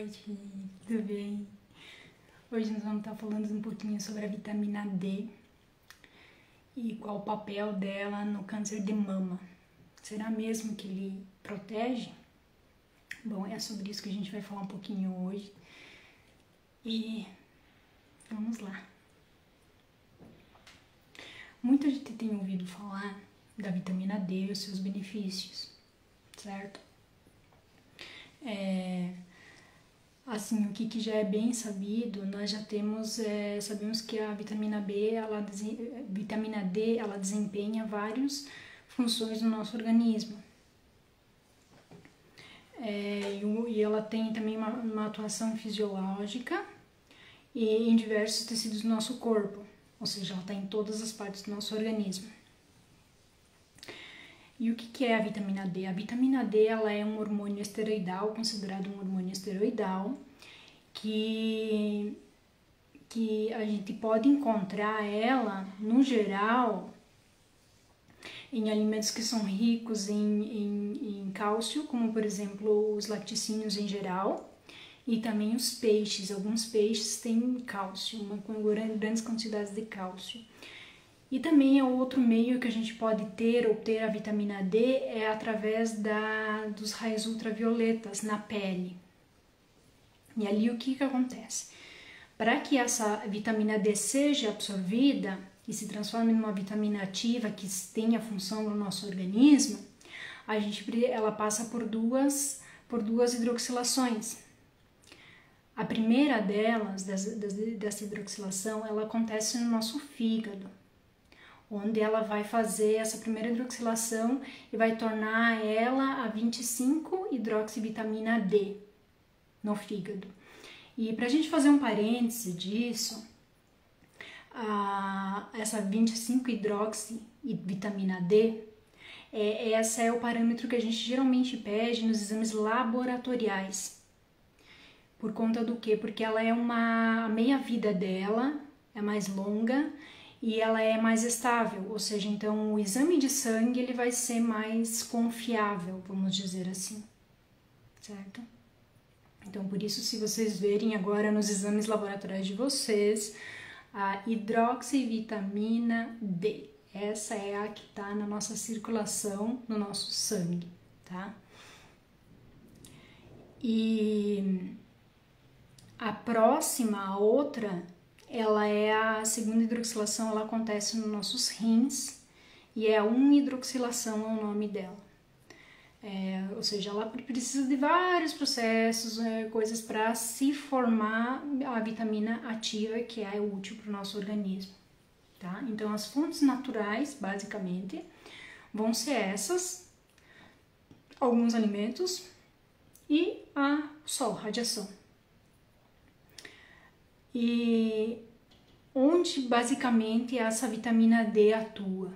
noite, tudo bem? Hoje nós vamos estar falando um pouquinho sobre a vitamina D e qual o papel dela no câncer de mama. Será mesmo que ele protege? Bom, é sobre isso que a gente vai falar um pouquinho hoje e vamos lá. Muita gente tem ouvido falar da vitamina D e os seus benefícios, certo? Assim, o que já é bem sabido, nós já sabemos que a vitamina D, ela desempenha várias funções no nosso organismo. E ela tem também uma atuação fisiológica e em diversos tecidos do nosso corpo, ou seja, ela está em todas as partes do nosso organismo. E o que é a vitamina D? A vitamina D ela é um hormônio esteroidal, considerado um hormônio esteroidal, que a gente pode encontrar ela, no geral, em alimentos que são ricos em cálcio, como por exemplo os laticínios em geral, e também os peixes. Alguns peixes têm cálcio, com grandes quantidades de cálcio. E também é outro meio que a gente pode obter a vitamina D é através dos raios ultravioletas na pele. E ali o que acontece? Para que essa vitamina D seja absorvida e se transforme numa vitamina ativa que tenha função no nosso organismo, ela passa por duas hidroxilações. A primeira delas, dessa hidroxilação, ela acontece no nosso fígado, onde ela vai fazer essa primeira hidroxilação e vai tornar ela a 25-hidroxivitamina D no fígado. E para a gente fazer um parêntese disso, essa 25-hidroxivitamina D, essa é o parâmetro que a gente geralmente pede nos exames laboratoriais. Por conta do quê? Porque ela é a meia-vida dela é mais longa e ela é mais estável, ou seja, então o exame de sangue ele vai ser mais confiável, vamos dizer assim, certo? Então, por isso, se vocês verem agora nos exames laboratoriais de vocês, a hidroxivitamina D, essa é a que está na nossa circulação, no nosso sangue, tá? E a outra, ela é a segunda hidroxilação, ela acontece nos nossos rins e é a 1-hidroxilação é o nome dela. Ou seja, ela precisa de vários processos, coisas para se formar a vitamina ativa que é útil para o nosso organismo, tá? Então, as fontes naturais, basicamente, vão ser essas, alguns alimentos e o sol, radiação. E onde, basicamente, essa vitamina D atua?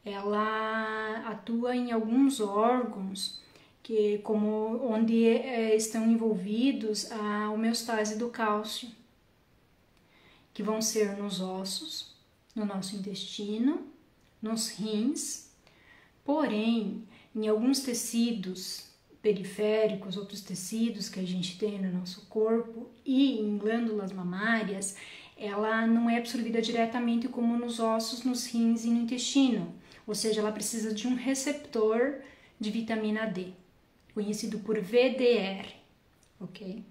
Ela atua em alguns órgãos onde estão envolvidos a homeostase do cálcio, que vão ser nos ossos, no nosso intestino, nos rins, porém, em alguns tecidos periféricos, outros tecidos que a gente tem no nosso corpo e em glândulas mamárias, ela não é absorvida diretamente como nos ossos, nos rins e no intestino. Ou seja, ela precisa de um receptor de vitamina D, conhecido por VDR, ok?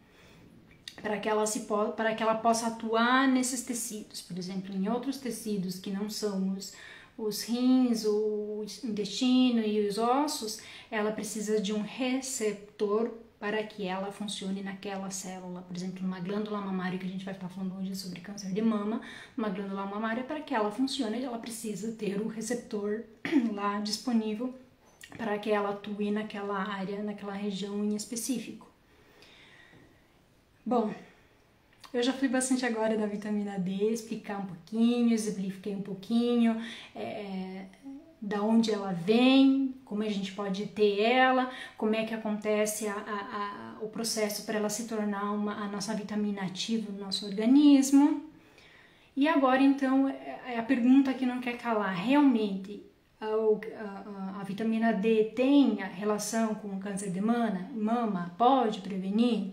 Para que ela possa atuar nesses tecidos. Por exemplo, em outros tecidos que não são os rins, o intestino e os ossos, ela precisa de um receptor para que ela funcione naquela célula. Por exemplo, numa glândula mamária, que a gente vai estar falando hoje sobre câncer de mama, uma glândula mamária, para que ela funcione, ela precisa ter o receptor lá disponível para que ela atue naquela área, naquela região em específico. Bom, eu já falei bastante agora da vitamina D, explicar um pouquinho, exemplifiquei um pouquinho da onde ela vem, como a gente pode ter ela, como é que acontece o processo para ela se tornar a nossa vitamina ativa no nosso organismo. E agora, então, é a pergunta que não quer calar. Realmente, a vitamina D tem relação com o câncer de mama? Pode prevenir?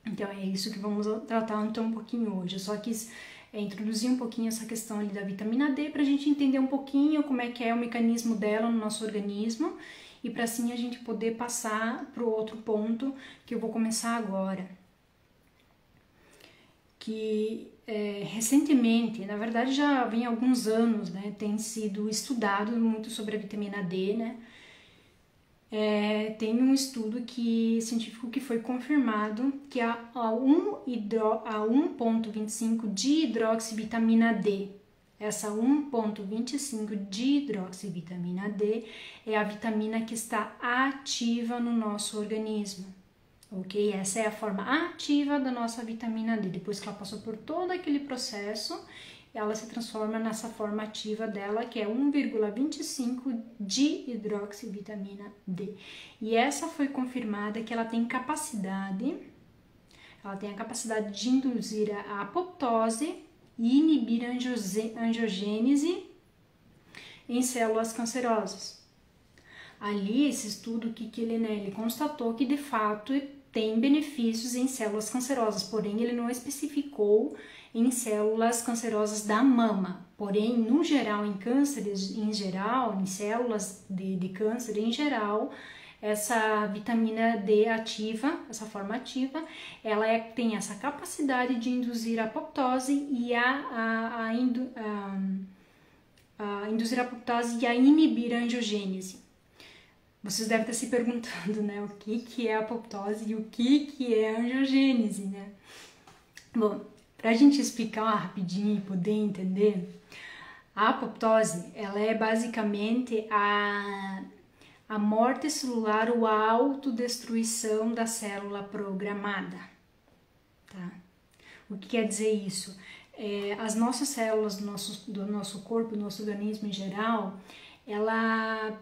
Então é isso que vamos tratar então um pouquinho hoje. Eu só quis introduzir um pouquinho essa questão ali da vitamina D para a gente entender um pouquinho como é que é o mecanismo dela no nosso organismo e para assim a gente poder passar para o outro ponto que eu vou começar agora. Que recentemente, na verdade já vem há alguns anos, né, tem sido estudado muito sobre a vitamina D, né? Tem um estudo científico que foi confirmado que a 1,25 de hidroxivitamina D, essa 1,25 de hidroxivitamina D é a vitamina que está ativa no nosso organismo. Ok? Essa é a forma ativa da nossa vitamina D. Depois que ela passou por todo aquele processo, ela se transforma nessa forma ativa dela, que é 1,25 de hidroxivitamina D. E essa foi confirmada que ela tem a capacidade de induzir a apoptose e inibir a angiogênese em células cancerosas. Ali, esse estudo ele constatou que de fato tem benefícios em células cancerosas, porém ele não especificou em células cancerosas da mama. Porém, no geral, em cânceres em geral, em células de câncer em geral, essa vitamina D ativa, essa forma ativa, ela tem essa capacidade de induzir a apoptose e induzir a apoptose e a inibir a angiogênese. Vocês devem estar se perguntando, né, o que é a apoptose e o que é a angiogênese, né? Bom, para a gente explicar rapidinho e poder entender, a apoptose, ela é basicamente a morte celular ou a autodestruição da célula programada, tá? O que quer dizer isso? As nossas células do nosso corpo, do nosso organismo em geral, ela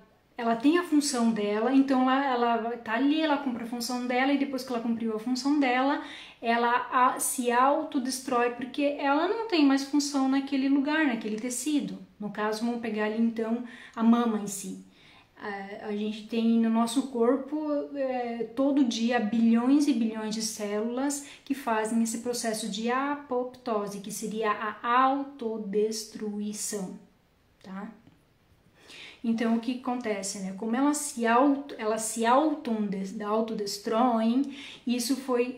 tem a função dela, então ela tá ali, ela cumpre a função dela e depois que ela cumpriu a função dela, ela se autodestrói porque ela não tem mais função naquele lugar, naquele tecido. No caso, vamos pegar ali então a mama em si. A gente tem no nosso corpo todo dia bilhões e bilhões de células que fazem esse processo de apoptose, que seria a autodestruição, tá? Então, o que acontece, né? Como elas se autodestroem, isso foi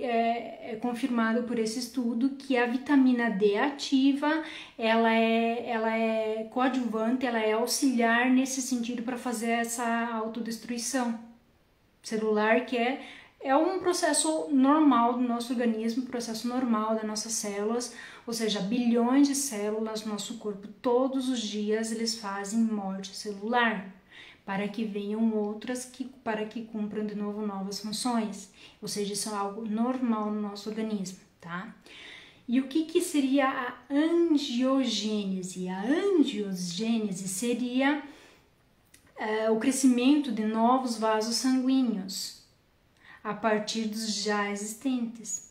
confirmado por esse estudo que a vitamina D ativa, ela é coadjuvante, ela é auxiliar nesse sentido para fazer essa autodestruição celular, que é um processo normal do nosso organismo, processo normal das nossas células, ou seja, bilhões de células no nosso corpo, todos os dias eles fazem morte celular, para que venham outras para que cumpram de novo novas funções, ou seja, isso é algo normal no nosso organismo, tá? E o que seria a angiogênese? A angiogênese seria o crescimento de novos vasos sanguíneos a partir dos já existentes.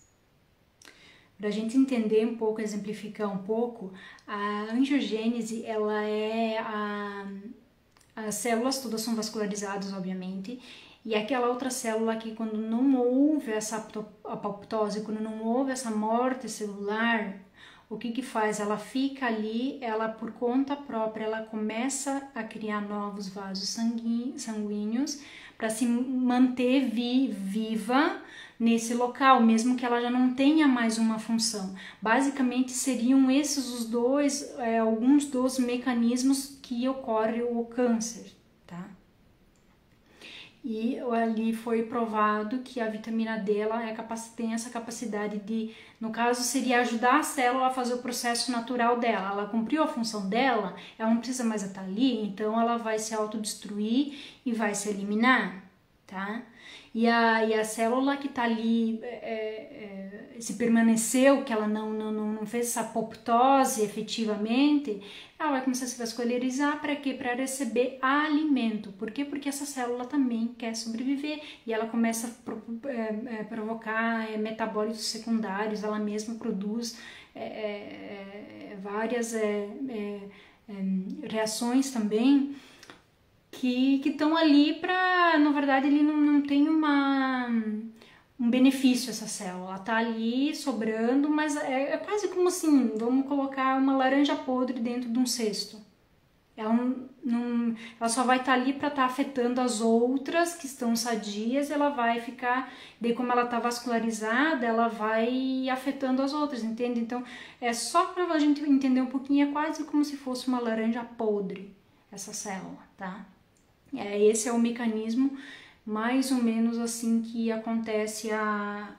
Para a gente entender um pouco, exemplificar um pouco, a angiogênese, ela as células todas são vascularizadas, obviamente, e aquela outra célula que quando não houve essa apoptose, quando não houve essa morte celular, o que faz? Ela fica ali, ela por conta própria, ela começa a criar novos vasos sanguíneos para se manter viva nesse local, mesmo que ela já não tenha mais uma função. Basicamente seriam esses os dois, alguns dos mecanismos que ocorre o câncer, tá? E ali foi provado que a vitamina D ela tem essa capacidade de, no caso, seria ajudar a célula a fazer o processo natural dela. Ela cumpriu a função dela, ela não precisa mais estar ali, então ela vai se autodestruir e vai se eliminar, tá? E a célula que está ali, se permaneceu, que ela não fez essa apoptose efetivamente, ela vai começar a se vascularizar para quê? Para receber alimento. Por quê? Porque essa célula também quer sobreviver e ela começa a provocar metabólitos secundários, ela mesma produz várias reações também que estão ali para, na verdade, ele não tem um benefício essa célula, ela tá ali sobrando, mas é quase como assim, vamos colocar uma laranja podre dentro de um cesto. Ela só vai estar ali para estar afetando as outras que estão sadias, ela vai ficar, daí como ela está vascularizada, ela vai afetando as outras, entende? Então, é só para a gente entender um pouquinho, é quase como se fosse uma laranja podre, essa célula, tá? Esse é o mecanismo, mais ou menos assim, que acontece a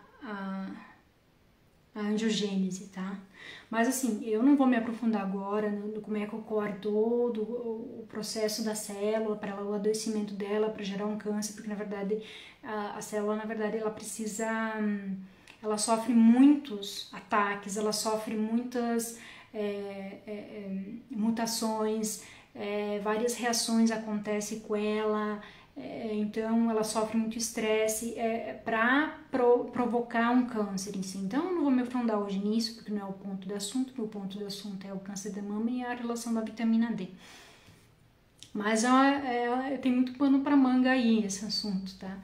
angiogênese, tá? Mas assim, eu não vou me aprofundar agora no como é que ocorre todo o processo da célula, para o adoecimento dela, para gerar um câncer, porque na verdade a célula, na verdade, ela precisa, ela sofre muitos ataques, ela sofre muitas mutações, várias reações acontecem com ela, então ela sofre muito estresse para provocar um câncer em si. Então eu não vou me aprofundar hoje nisso, porque não é o ponto do assunto, o ponto do assunto é o câncer de mama e a relação da vitamina D. Mas tem muito pano para manga aí esse assunto, tá?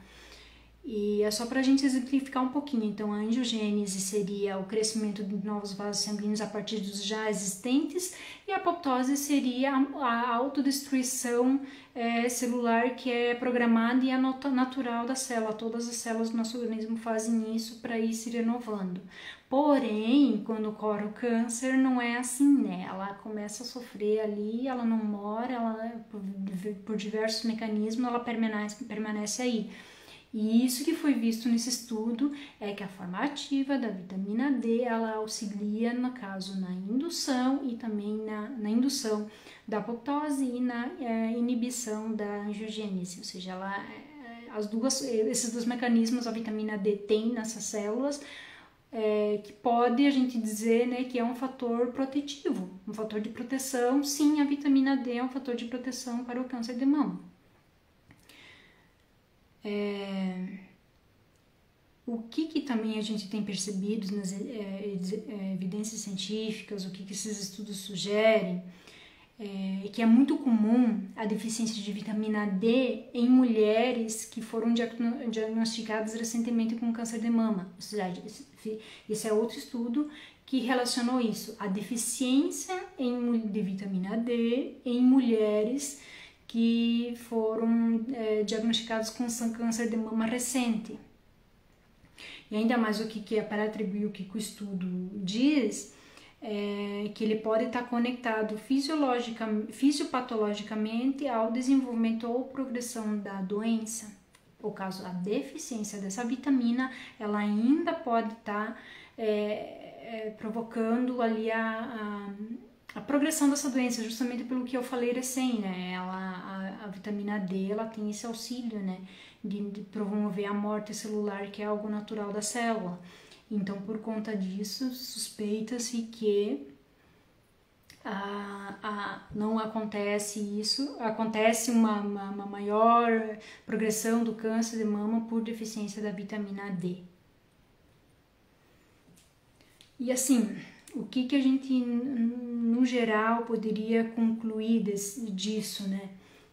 E é só para a gente exemplificar um pouquinho. Então, a angiogênese seria o crescimento de novos vasos sanguíneos a partir dos já existentes, e a apoptose seria a autodestruição celular que é programada e é natural da célula. Todas as células do nosso organismo fazem isso para ir se renovando. Porém, quando ocorre o câncer, não é assim, né? Ela começa a sofrer ali, ela não mora, ela, por diversos mecanismos, ela permanece aí. E isso que foi visto nesse estudo é que a forma ativa da vitamina D, ela auxilia, no caso, na indução e também na indução da apoptose e na inibição da angiogênese, ou seja, esses dois mecanismos a vitamina D tem nessas células, que pode a gente dizer, né, que é um fator protetivo, um fator de proteção. Sim, a vitamina D é um fator de proteção para o câncer de mama. O que também a gente tem percebido nas evidências científicas, o que esses estudos sugerem, é que é muito comum a deficiência de vitamina D em mulheres que foram diagnosticadas recentemente com câncer de mama. Ou seja, esse é outro estudo que relacionou isso, a deficiência de vitamina D em mulheres que foram diagnosticados com câncer de mama recente. E ainda mais o que é para atribuir o que o estudo diz, que ele pode estar conectado fisiopatologicamente ao desenvolvimento ou progressão da doença. Por causa da deficiência dessa vitamina, ela ainda pode estar provocando ali a progressão dessa doença, justamente pelo que eu falei recém, né? A vitamina D, ela tem esse auxílio, né, de promover a morte celular, que é algo natural da célula. Então, por conta disso, suspeita-se que não acontece isso, acontece uma maior progressão do câncer de mama por deficiência da vitamina D. E assim, o que a gente, no geral, poderia concluir disso, né?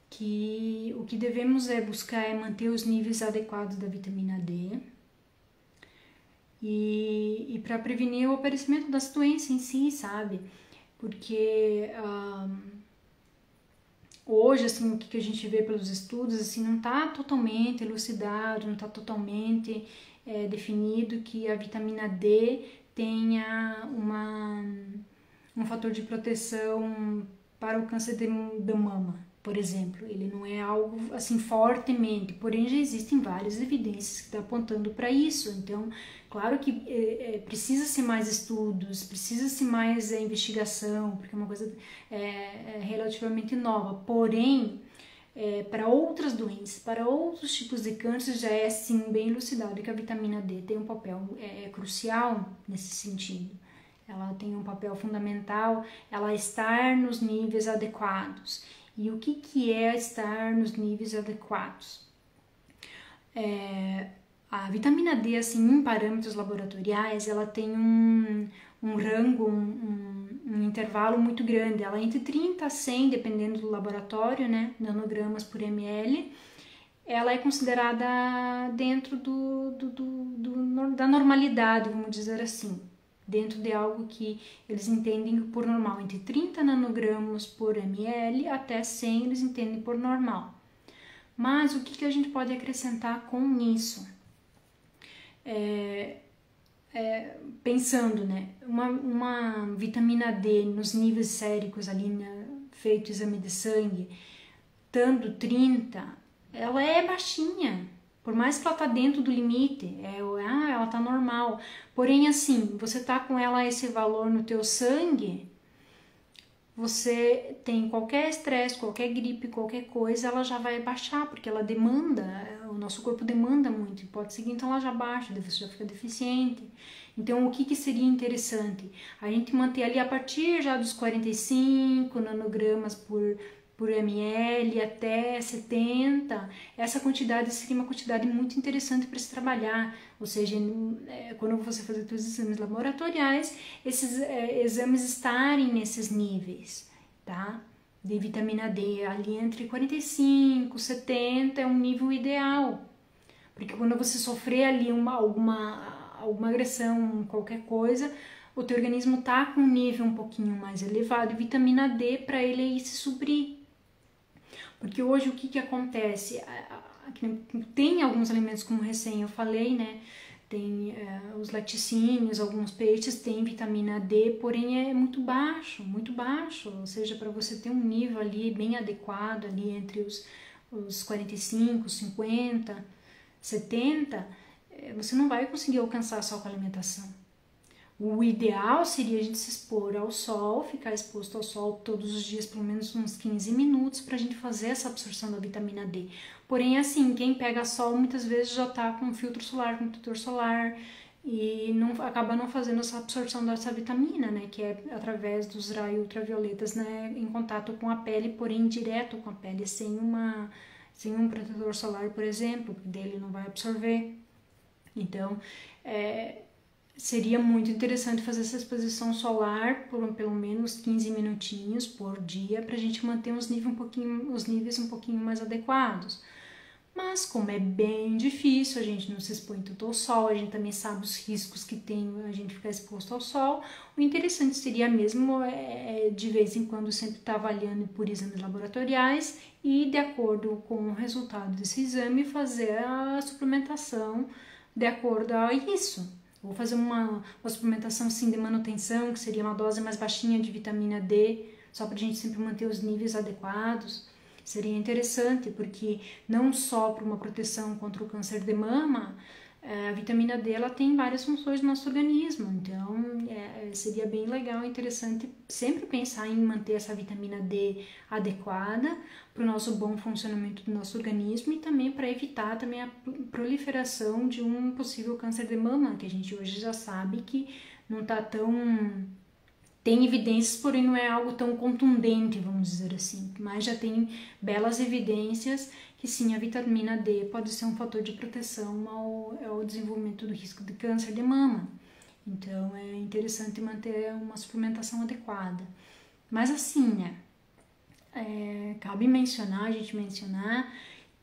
Que o que devemos buscar é manter os níveis adequados da vitamina D e para prevenir o aparecimento das doenças em si, sabe? Porque hoje, assim, o que a gente vê pelos estudos, assim, não está totalmente elucidado, não está totalmente definido que a vitamina D tenha um fator de proteção para o câncer de mama, por exemplo. Ele não é algo assim fortemente, porém já existem várias evidências que estão apontando para isso. Então, claro que precisa-se mais estudos, precisa-se mais investigação, porque é uma coisa relativamente nova. Porém, para outras doenças, para outros tipos de câncer, já é sim bem elucidado que a vitamina D tem um papel crucial nesse sentido. Ela tem um papel fundamental, ela estar nos níveis adequados. E o que é estar nos níveis adequados? A vitamina D, assim, em parâmetros laboratoriais, ela tem um rango, um intervalo muito grande, ela é entre 30 a 100, dependendo do laboratório, né, nanogramas por ml, ela é considerada dentro da normalidade, vamos dizer assim, dentro de algo que eles entendem por normal, entre 30 nanogramas por ml até 100 eles entendem por normal. Mas o que a gente pode acrescentar com isso? Pensando, né, uma vitamina D nos níveis séricos ali, né, feito exame de sangue, estando 30, ela é baixinha, por mais que ela tá dentro do limite, ela tá normal, porém assim, você tá com ela esse valor no teu sangue, você tem qualquer estresse, qualquer gripe, qualquer coisa, ela já vai baixar, porque ela demanda, o nosso corpo demanda muito, pode ser que então ela já baixa, você já fica deficiente. Então, o que seria interessante? A gente manter ali a partir já dos 45 nanogramas por ml até 70, essa quantidade seria uma quantidade muito interessante para se trabalhar, ou seja, quando você fazer seus exames laboratoriais, esses exames estarem nesses níveis, tá? De vitamina D, ali entre 45 e 70 é um nível ideal, porque quando você sofrer ali alguma agressão, qualquer coisa, o teu organismo tá com um nível um pouquinho mais elevado, e vitamina D para ele aí se suprir. Porque hoje o que acontece? Tem alguns alimentos, como recém eu falei, né? Tem os laticínios, alguns peixes têm vitamina D, porém é muito baixo, ou seja, para você ter um nível ali bem adequado, ali entre os 45, 50, 70, você não vai conseguir alcançar só com a alimentação. O ideal seria a gente se expor ao sol, ficar exposto ao sol todos os dias, pelo menos uns 15 minutos, para a gente fazer essa absorção da vitamina D. Porém, assim, quem pega sol muitas vezes já está com filtro solar, com tutor solar, e acaba não fazendo essa absorção dessa vitamina, né, que é através dos raios ultravioletas, né, em contato com a pele, porém direto com a pele, sem um protetor solar, por exemplo, porque dele não vai absorver. Então, seria muito interessante fazer essa exposição solar por pelo menos 15 minutinhos por dia para a gente manter os níveis um pouquinho mais adequados. Mas como é bem difícil, a gente não se expõe tanto ao sol, a gente também sabe os riscos que tem a gente ficar exposto ao sol. O interessante seria mesmo, de vez em quando, sempre estar avaliando por exames laboratoriais e, de acordo com o resultado desse exame, fazer a suplementação de acordo a isso. Vou fazer uma suplementação sim de manutenção, que seria uma dose mais baixinha de vitamina D, só para a gente sempre manter os níveis adequados. Seria interessante, porque não só para uma proteção contra o câncer de mama, a vitamina D ela tem várias funções no nosso organismo, então seria bem legal e interessante sempre pensar em manter essa vitamina D adequada para o nosso bom funcionamento do nosso organismo e também para evitar também a proliferação de um possível câncer de mama, que a gente hoje já sabe que não está tão... Tem evidências, porém não é algo tão contundente, vamos dizer assim, mas já tem belas evidências que sim, a vitamina D pode ser um fator de proteção ao desenvolvimento do risco de câncer de mama. Então é interessante manter uma suplementação adequada. Mas assim, né, cabe a gente mencionar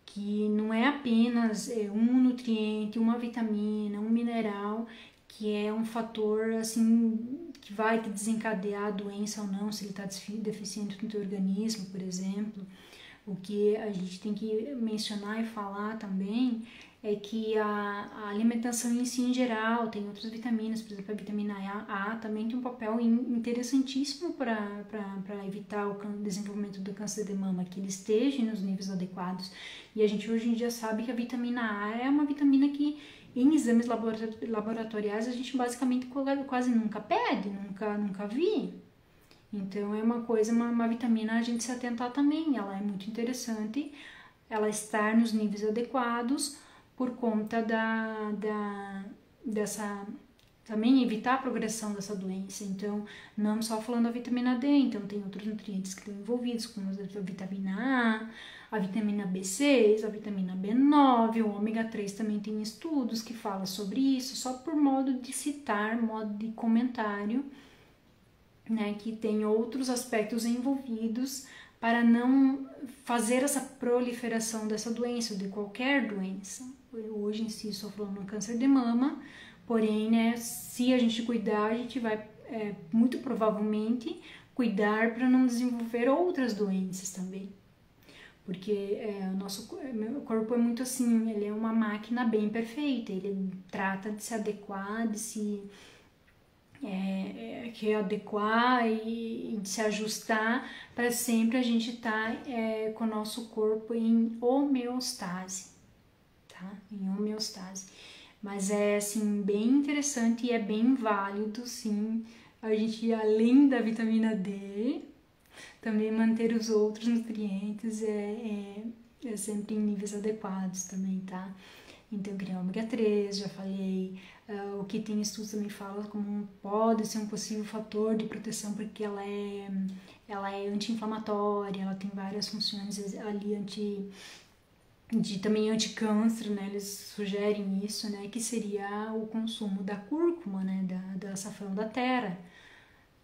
que não é apenas um nutriente, uma vitamina, um mineral que é um fator assim que vai te desencadear a doença ou não, se ele está deficiente no teu organismo, por exemplo. O que a gente tem que mencionar e falar também é que a alimentação em si, em geral, tem outras vitaminas, por exemplo, a vitamina A também tem um papel interessantíssimo para evitar o desenvolvimento do câncer de mama, que ele esteja nos níveis adequados. E a gente hoje em dia sabe que a vitamina A é uma vitamina que em exames laboratoriais a gente basicamente quase nunca pede, nunca vi. Então é uma vitamina a gente se atentar também, ela é muito interessante, ela estar nos níveis adequados por conta dessa, também evitar a progressão dessa doença. Então, não só falando da vitamina D, então tem outros nutrientes que estão envolvidos, como a vitamina A vitamina B6, a vitamina B9, o ômega 3 também tem estudos que falam sobre isso, só por modo de citar, modo de comentário. né, que tem outros aspectos envolvidos para não fazer essa proliferação dessa doença, ou de qualquer doença. Hoje em si estou falando do câncer de mama, porém, né, se a gente cuidar, a gente vai muito provavelmente cuidar para não desenvolver outras doenças também. Porque o nosso corpo é muito assim, ele é uma máquina bem perfeita, ele trata de se adequar, de se readequar e de se ajustar para sempre a gente estar com o nosso corpo em homeostase, tá? Em homeostase. Mas é assim, bem interessante e é bem válido, sim, a gente, além da vitamina D, também manter os outros nutrientes sempre em níveis adequados também, tá? Então, que nem o ômega 3, já falei, o que tem estudos também fala como pode ser um possível fator de proteção, porque ela é anti-inflamatória, ela tem várias funções ali também anti-câncer, né? Eles sugerem isso, né? Que seria o consumo da cúrcuma, né? Da açafrão da terra.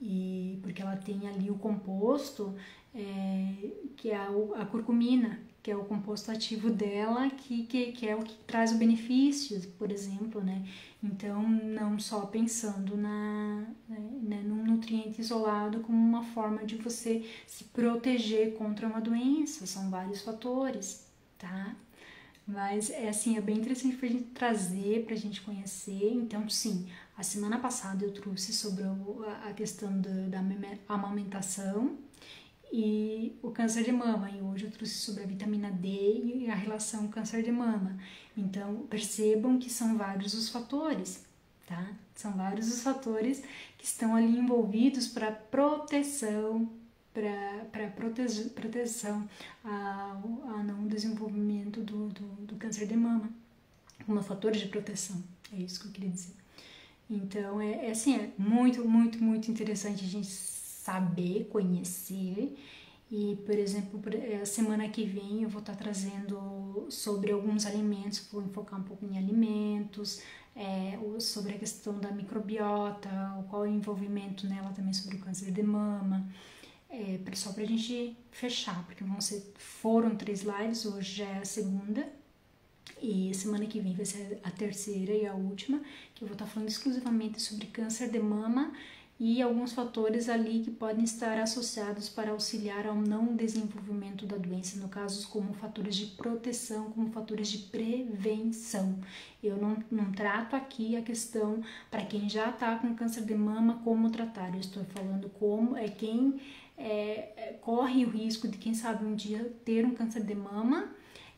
E porque ela tem ali o composto que é a curcumina, que é o composto ativo dela, que é o que traz o benefício, por exemplo, né? Então, não só pensando num nutriente isolado como uma forma de você se proteger contra uma doença, são vários fatores, tá? Mas é bem interessante pra gente trazer, pra gente conhecer. Então, sim, a semana passada eu trouxe sobre a questão da amamentação e o câncer de mama, e hoje eu trouxe sobre a vitamina D e a relação câncer de mama. Então, percebam que são vários os fatores, tá? São vários os fatores que estão ali envolvidos para proteção, para proteção ao não desenvolvimento do câncer de mama, como fatores de proteção, é isso que eu queria dizer. Então, é muito, muito, muito interessante a gente saber, conhecer. E, por exemplo, a semana que vem eu vou estar trazendo sobre alguns alimentos, vou enfocar um pouco em alimentos, sobre a questão da microbiota, qual é o envolvimento nela também sobre o câncer de mama, só pra gente fechar, porque foram 3 lives, hoje já é a segunda, e semana que vem vai ser a terceira e a última, que eu vou estar falando exclusivamente sobre câncer de mama e alguns fatores ali que podem estar associados para auxiliar ao não desenvolvimento da doença, no caso como fatores de proteção, como fatores de prevenção. Eu não trato aqui a questão para quem já está com câncer de mama, como tratar, eu estou falando como quem corre o risco de, quem sabe, um dia ter um câncer de mama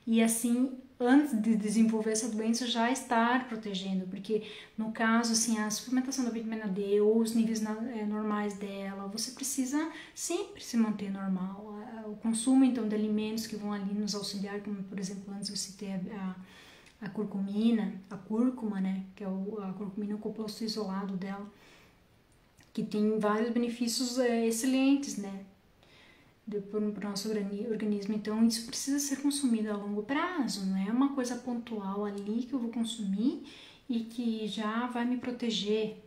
e assim, antes de desenvolver essa doença, já estar protegendo, porque no caso, assim, a suplementação da vitamina D ou os níveis normais dela, você precisa sempre se manter normal. O consumo, então, de alimentos que vão ali nos auxiliar, como, por exemplo, antes eu citei a curcumina, a cúrcuma, né, que é a curcumina, o composto isolado dela, que tem vários benefícios excelentes, né, para o nosso organismo. Então, isso precisa ser consumido a longo prazo, não é uma coisa pontual ali que eu vou consumir e que já vai me proteger,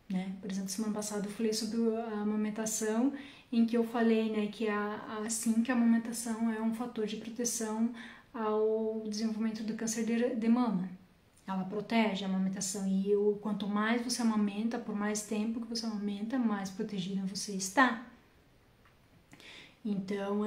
né? Por exemplo, semana passada eu falei sobre a amamentação, em que eu falei, né, que assim que a amamentação é um fator de proteção ao desenvolvimento do câncer de mama. Ela protege a amamentação e quanto mais você amamenta, por mais tempo que você amamenta, mais protegida você está. Então,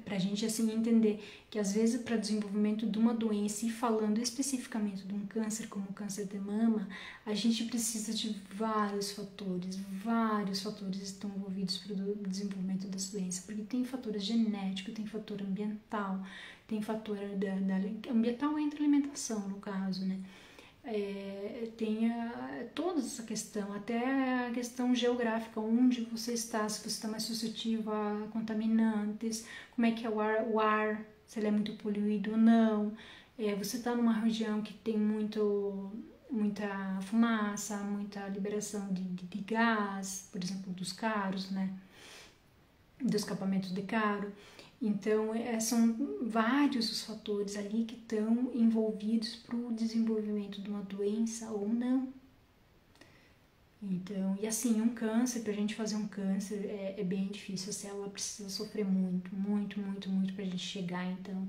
pra gente assim entender que às vezes para desenvolvimento de uma doença e falando especificamente de um câncer como o câncer de mama, a gente precisa de vários fatores estão envolvidos para o desenvolvimento das doenças, porque tem fatores genéticos, tem fator ambiental, tem fator ambiental entre alimentação no caso, né? Tem toda essa questão, até a questão geográfica, onde você está, se você está mais suscetível a contaminantes, como é que é o ar, se ele é muito poluído ou não, você está numa região que tem muita fumaça, muita liberação de gás, por exemplo, dos carros, né, do escapamento de carro. Então, são vários os fatores ali que estão envolvidos para o desenvolvimento de uma doença ou não. Então, e assim, um câncer, pra gente fazer um câncer é bem difícil, a célula precisa sofrer muito, muito, muito, muito pra gente chegar. Então,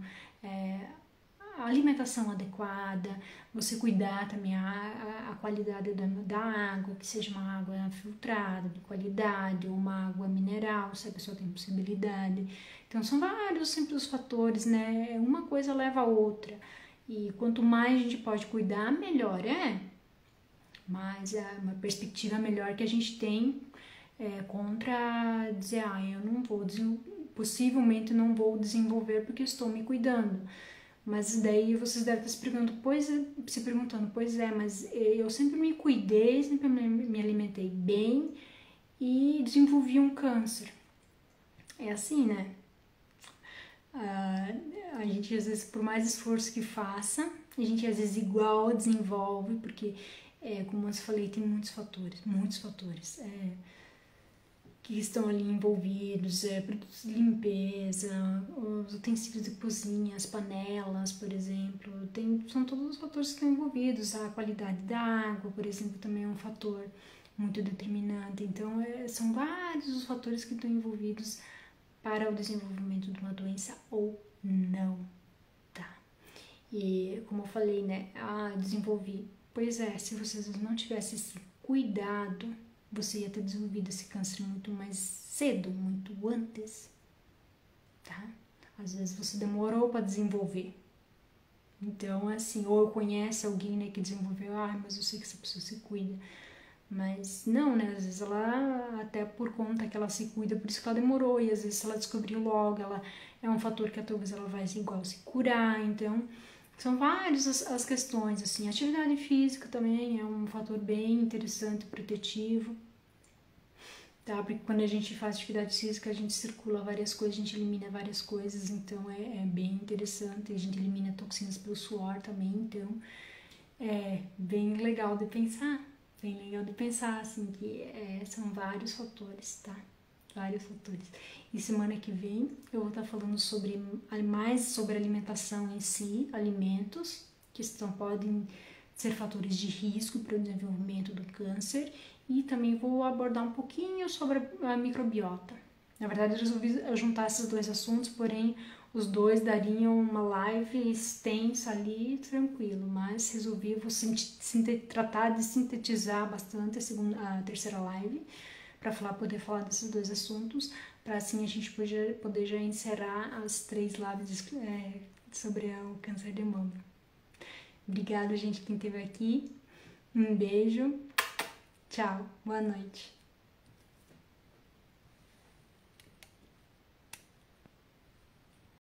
a alimentação adequada, você cuidar também a qualidade da água, que seja uma água filtrada, de qualidade, ou uma água mineral, se a pessoa tem possibilidade. Então, são vários sempre os fatores, né? Uma coisa leva a outra. E quanto mais a gente pode cuidar, melhor é. Mas é uma perspectiva melhor que a gente tem contra dizer, eu não vou, possivelmente não vou desenvolver porque estou me cuidando. Mas daí vocês devem estar se perguntando, pois é, mas eu sempre me cuidei, sempre me alimentei bem e desenvolvi um câncer. É assim, né? A gente às vezes, por mais esforço que faça, a gente às vezes igual desenvolve, porque, como eu falei, tem muitos fatores que estão ali envolvidos, produtos de limpeza, os utensílios de cozinha, as panelas, por exemplo, são todos os fatores que estão envolvidos. A qualidade da água, por exemplo, também é um fator muito determinante. Então, são vários os fatores que estão envolvidos para o desenvolvimento de uma doença ou não, tá? E como eu falei, né, desenvolvi. Pois é, se vocês não tivessem esse cuidado, você ia ter desenvolvido esse câncer muito mais cedo, muito antes, tá? Às vezes você demorou para desenvolver. Então, assim, ou conhece alguém, né, que desenvolveu, mas eu sei que essa pessoa se cuida. Mas não, né? Às vezes ela, até por conta que ela se cuida, por isso que ela demorou. E às vezes se ela descobriu logo, ela é um fator que talvez ela vai igual se curar. Então, são várias as questões, assim. A atividade física também é um fator bem interessante, protetivo, tá? Porque quando a gente faz atividade física, a gente circula várias coisas, a gente elimina várias coisas, então é bem interessante. A gente elimina toxinas pelo suor também, então é bem legal de pensar. Bem legal de pensar, assim, que são vários fatores, tá? Vários fatores. E semana que vem eu vou estar falando mais sobre alimentação em si, alimentos, que podem ser fatores de risco para o desenvolvimento do câncer, e também vou abordar um pouquinho sobre a microbiota. Na verdade, eu resolvi juntar esses dois assuntos, porém os dois dariam uma live extensa ali, tranquilo, mas resolvi tratar de sintetizar bastante a terceira live para poder falar desses dois assuntos, para assim a gente poder já encerrar as 3 lives sobre o câncer de mama. Obrigada, gente, quem esteve aqui. Um beijo. Tchau. Boa noite.